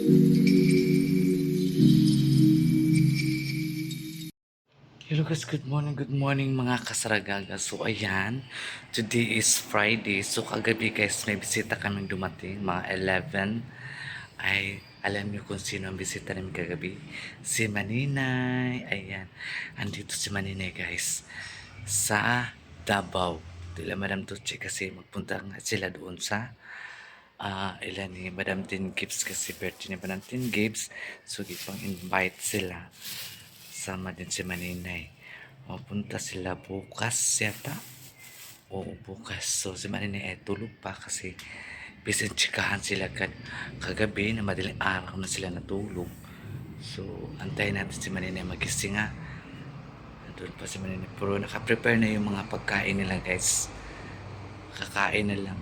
Hello guys, good morning mga kasaragaga. So ayan, today is Friday. So kagabi guys, may bisita kaming dumating, mga 11. Ay, alam niyo kung sino ang bisita namin kagabi? Si Maninay. Ayan, andito si Maninay guys. Sa Davao. Dila Madam Tucci kasi magpunta nga sila doon sa ilan ni Madam Tin Gibbs kasi birthday ni Madam Tin Gibbs. So ipang invite sila. Sama din si Maninay. Mapunta sila bukas yata. Oo, bukas. So, si Maninay ay tulog pa kasi bisan tsikahan sila kagabi na madaling araw na sila natulog. So, antayin natin si Maninay magising nga. Nandun pa si Maninay. Pero nakaprepare na yung mga pagkain nila guys. Kakain na lang.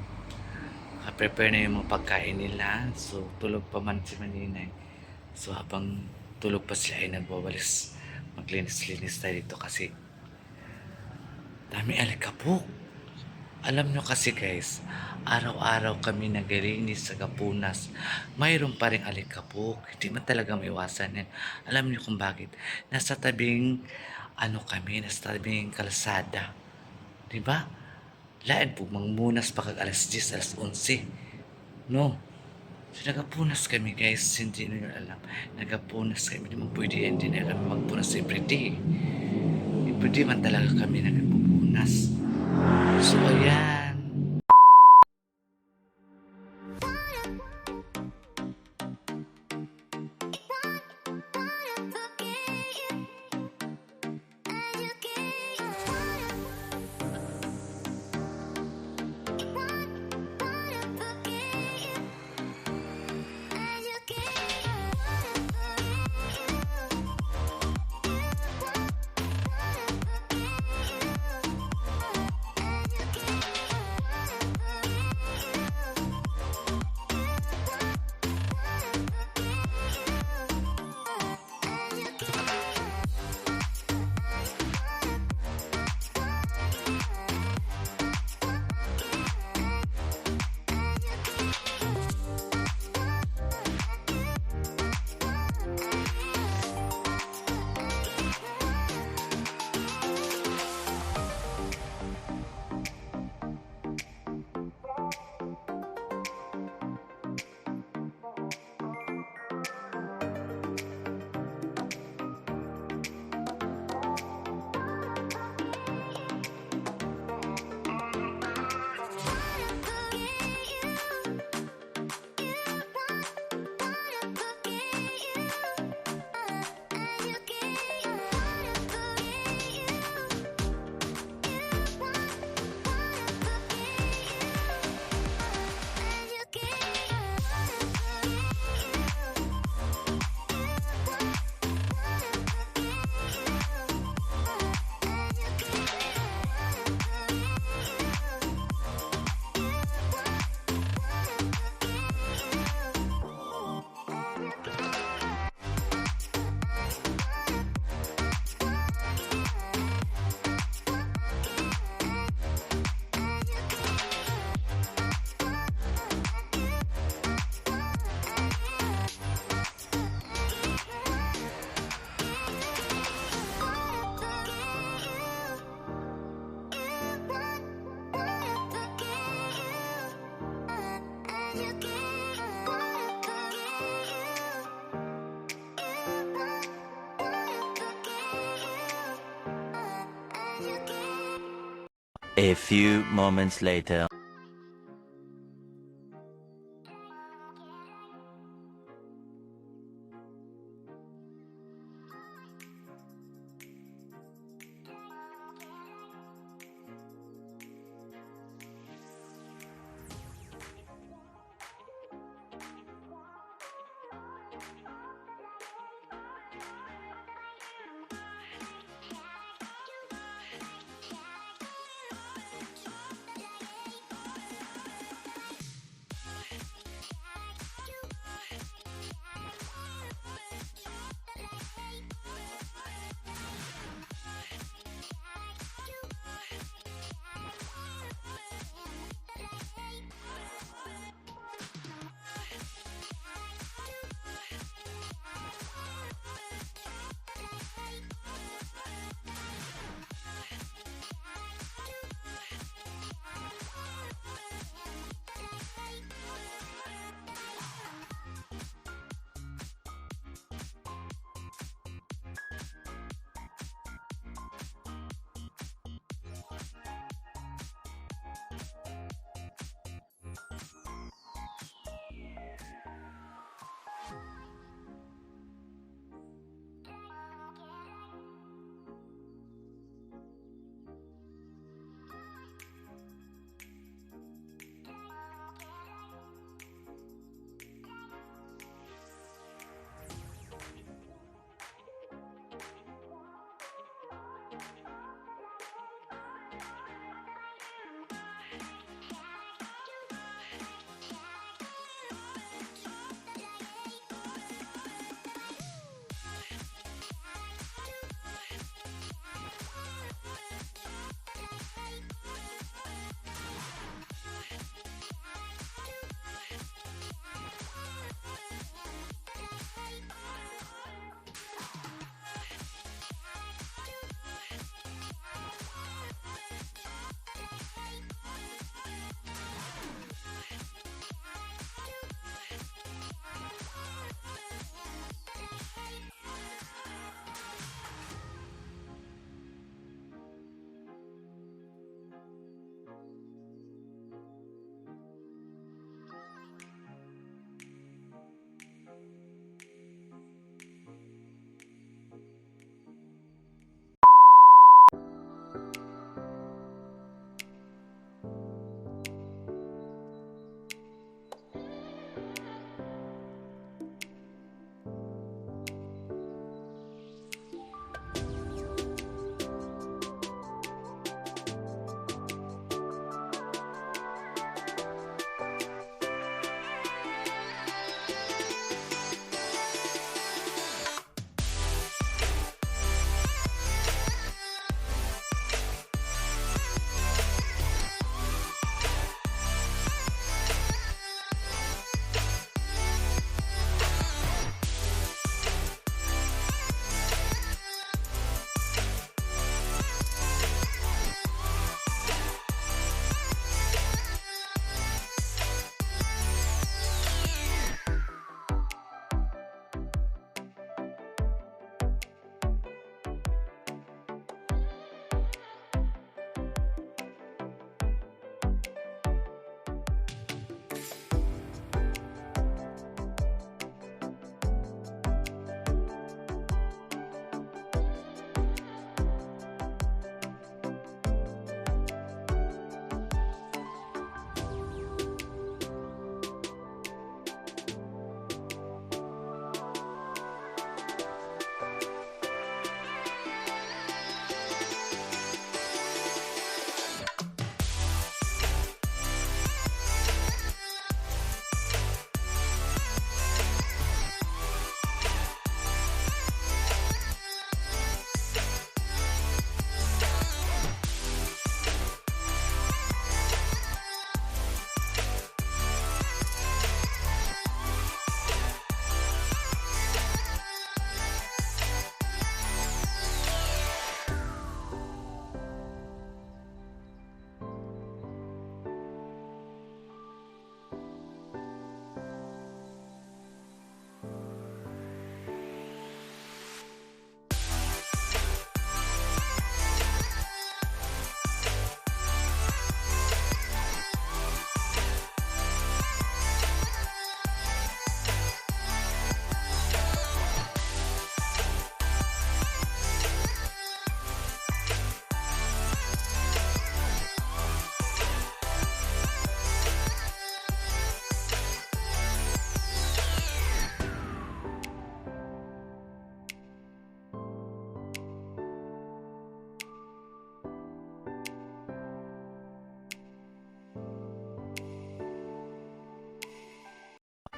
Nakaprepare na yung mga pagkain nila. So, tulog pa man si Maninay. So, habang tulog pa sila ay nagwawalis. Maglinis-linis tayo dito kasi dami alikabok. Alam nyo kasi guys, araw-araw kami naglilinis sa Gapunas. Mayroon pa rin alikabok. Hindi man talaga maiwasan yan. Alam nyo kung bakit? Nasa tabing, nasa tabing kalsada. Diba? Lain po, mangmunas pa kag alas 10, alas 11. No? So, nagapunas kami guys, hindi nyo alam. Nagapunas kami, hindi mo pwede yan, hindi na kami magpunas everyday. Everyday man talaga kami nagpupunas. So, ayan. A few moments later.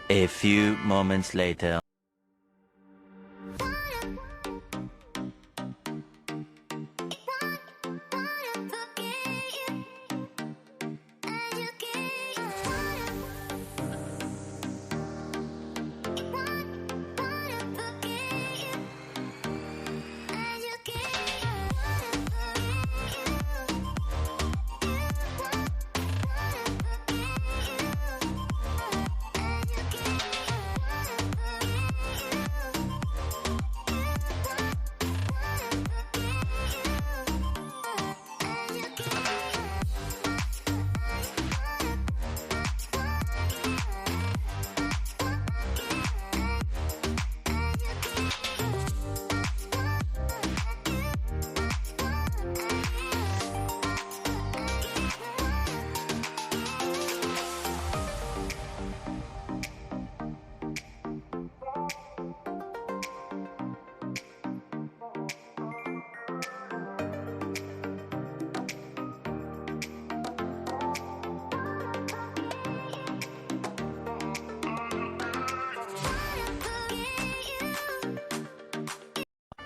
A few moments later.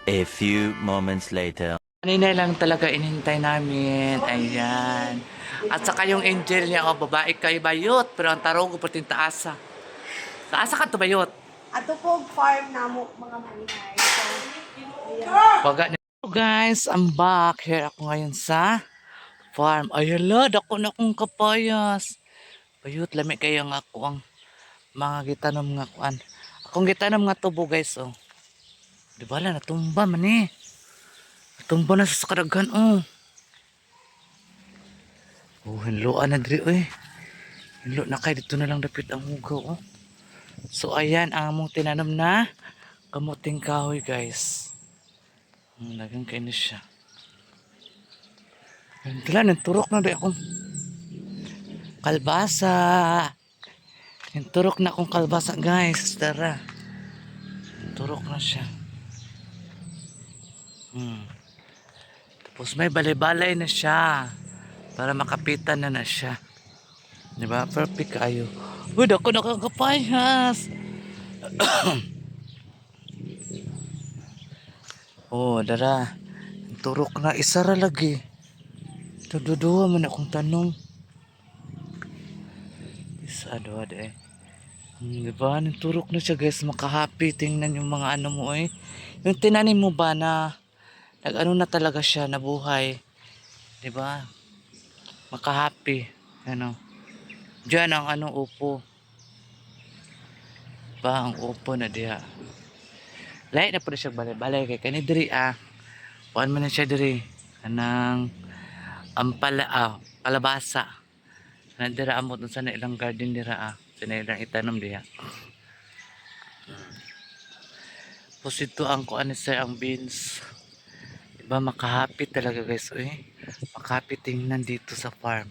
A few moments later. Kanina lang talaga inintay namin. Ayan. At saka yung angel niya, oh, babae kay bayot. Pero ang tarong ko pating taasa. Taasa ka to bayot. Ato po farm na mo mga manihay. So, ayan. Baga niya. So guys, I'm back. Here ako ngayon sa farm. Ayun la, dako na akong kapayas. Bayot, lami kayo nga ako ang mga gitanom nga kuan. Akong gitanom nga tubo guys, oh. Di ba la, natumba man eh. Natumba na sa sakadagan, oh. Oh, hinloan na diri, eh. Hinlo na kay dito na lang dapit ang hugaw, oh. So, ayan ang among tinanom na kamuting kahoy, guys. Nagang kayo na siya. Ayun, tala, nanturok na rin akong kalbasa. Nanturok na akong kalbasa, guys. Tara. Nanturok na siya. Tapos may balay-balay na siya. Para makapitan na siya. Diba? Perfect kayo. Uy, ako nakakapayas. Oh, dara. Turok na isara lagi. Tududuwa man akong tanong. Isa, dua, eh. Diba? Turok na siya, guys. Makahappy. Tingnan yung mga ano mo, eh. Yung tinanim mo ba na nag-ano na talaga siya, nabuhay. Diba? Makahappy. Ano. Diyan ang ano, upo. Ba, ang upo na diya. Lahat na po siya balay-balay kay kanidri, ah. Puan man na siya diri. Anang kalabasa. Nandira amot sa na ilang garden dira, ah. Sa na ilang itanom diya. Tapos ito ang kuan sa ang beans. Diba, makahappy talaga guys, eh. Makahappy tingnan dito sa farm.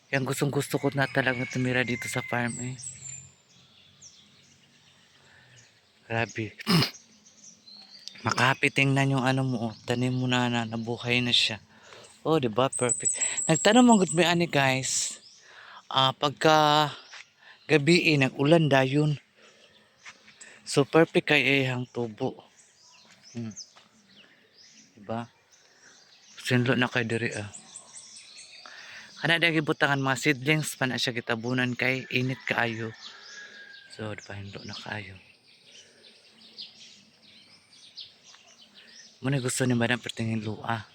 Yang gustong gusto ko na talaga tumira dito sa farm, eh. Grabe. Makahappy tingnan yung ano mo, oh. Tanim mo na nabuhay na siya. Oh, diba? Perfect. Nagtanong mo good may ani guys. Pagka gabi nag-ulan dayon. So perfect kay ang tubo. Diba? Sinlo na kay diri, ah. Kana dagi butangan mga seedlings pa na siya gitabunan kay init kaayo. So diba hinlo na kaayo. Muna gusto ni madam pertingin lua.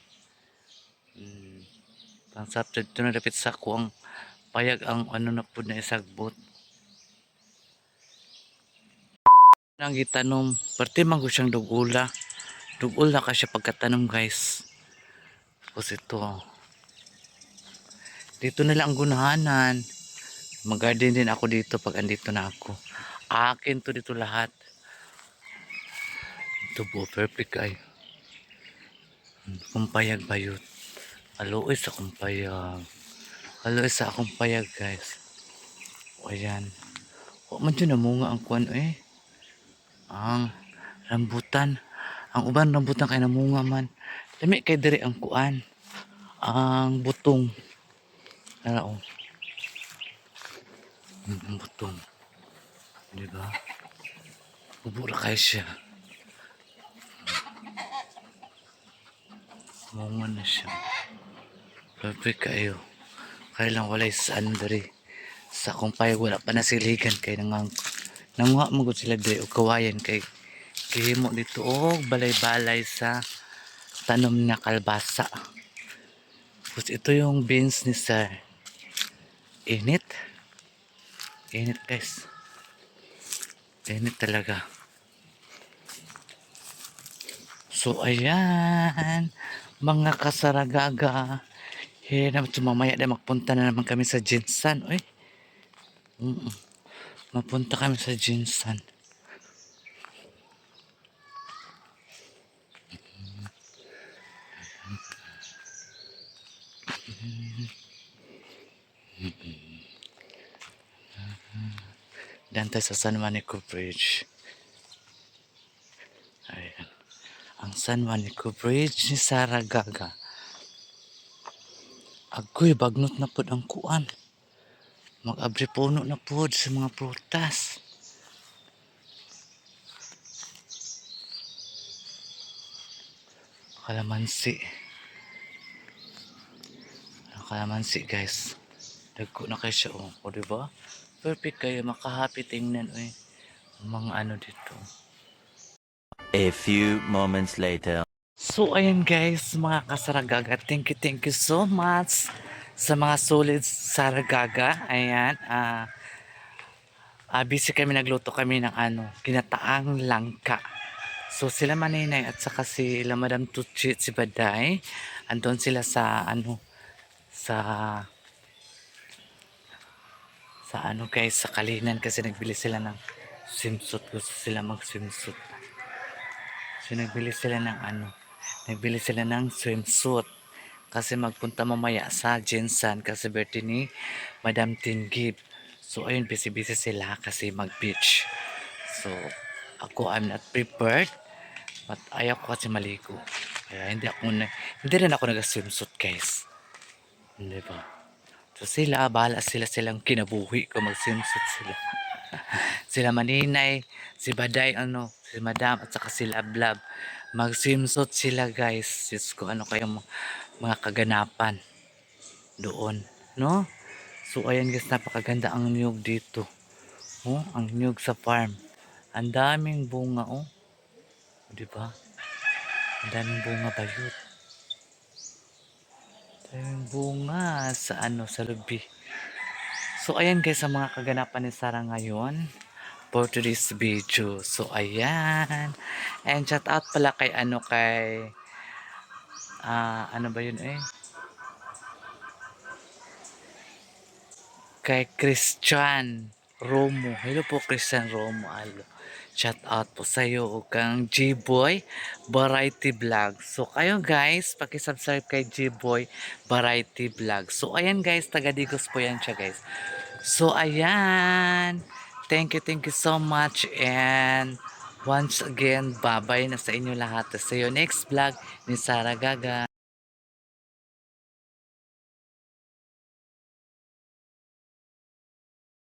Pang subject to na dapit sa kuang payag ang ano na po na isagbot. Nang gitanom, parte man ko siyang dugula. Dugula ka siya pagkatanom guys. Tapos ito. Dito na lang ang gunahanan. Mag-garden din ako dito pag andito na ako. Akin to dito lahat. Ito po, perfect ay. Kumpayag bayot. Aloy sa kumpayag. Aloy sa akong payag guys. O ayan. O man dyan namunga ang kuwan, eh. Ang rambutan. Ang uban rambutan kay namunga man. Dami kay diri ang kuan. Ang butong. Ano, oh. Ang butong. Di ba? Bubura kayo siya. Munga na siya. Perfect kayo. Kaya lang walay saan dari. Sa kumpay wala pa nasiligan kay nanguha mo gud sila diri og kawayan kay gihimo dito og balay-balay sa tanom na kalbasa. Tapos ito yung beans ni Sir. Init. Init guys. Init talaga. So ayan, mga kasaragaga. Here naman mamaya na magpunta na naman kami sa Jinsan. Uy. Mapunta kami sa Jinsan. Diyan tayo sa San Juanico Bridge. Ayan. Ang San Juanico Bridge ni Saragaga. Agoy, bagnot na po ang kuan. Mag-abri puno na po sa mga prutas. Kalamansi. Kalamansi guys. Dagko na kayo siya o diba? Perfect kayo, makahappy tingnan ang mga ano dito. A few moments later. So ayan guys, mga kasaragaga, thank you so much sa mga solid saragaga. Ayan, busy kami, nagluto kami ng ginataang langka. So sila Maninay at saka sila Madam Tuchi at si Baday, andun sila sa guys, sa Kalinan kasi nagbili sila ng swimsuit. Gusto sila mag swimsuit. So nagbili sila ng swimsuit kasi magpunta mamaya sa Jinsan kasi birthday ni Madam Tingib. So ayun, busy sila kasi mag beach. So ako, I'm not prepared but ayaw ko kasi maligo. Kaya hindi rin ako nag-swimsuit guys. Hindi ba? So sila, bahala silang kinabuhi ko mag-swimsuit sila. Sila Maninay, si Baday, si Madam, at saka si Lablab. Mag-swimsuit sila guys. Diyos ko, ano kayong mga kaganapan doon, no? So ayan guys, napakaganda ang niyog dito. Oh, ang niyog sa farm. Ang daming bunga, oh. Di ba? Ang daming bunga ba yun? Daming bunga sa lubi. So ayan guys, ang mga kaganapan ni Sarah ngayon for today's video. So ayan. And shout out pala kay ano ba yun kay Christian Romo. Hello po Christian Romo. Shout out po sa iyo o kang G-Boy Variety Vlog. So kayo guys, paki-subscribe kay G-Boy Variety Vlog. So ayan guys, taga Digos po yan siya guys. So ayan. Thank you so much, and once again, bye-bye na sa inyo lahat. See you next vlog ni Saragaga.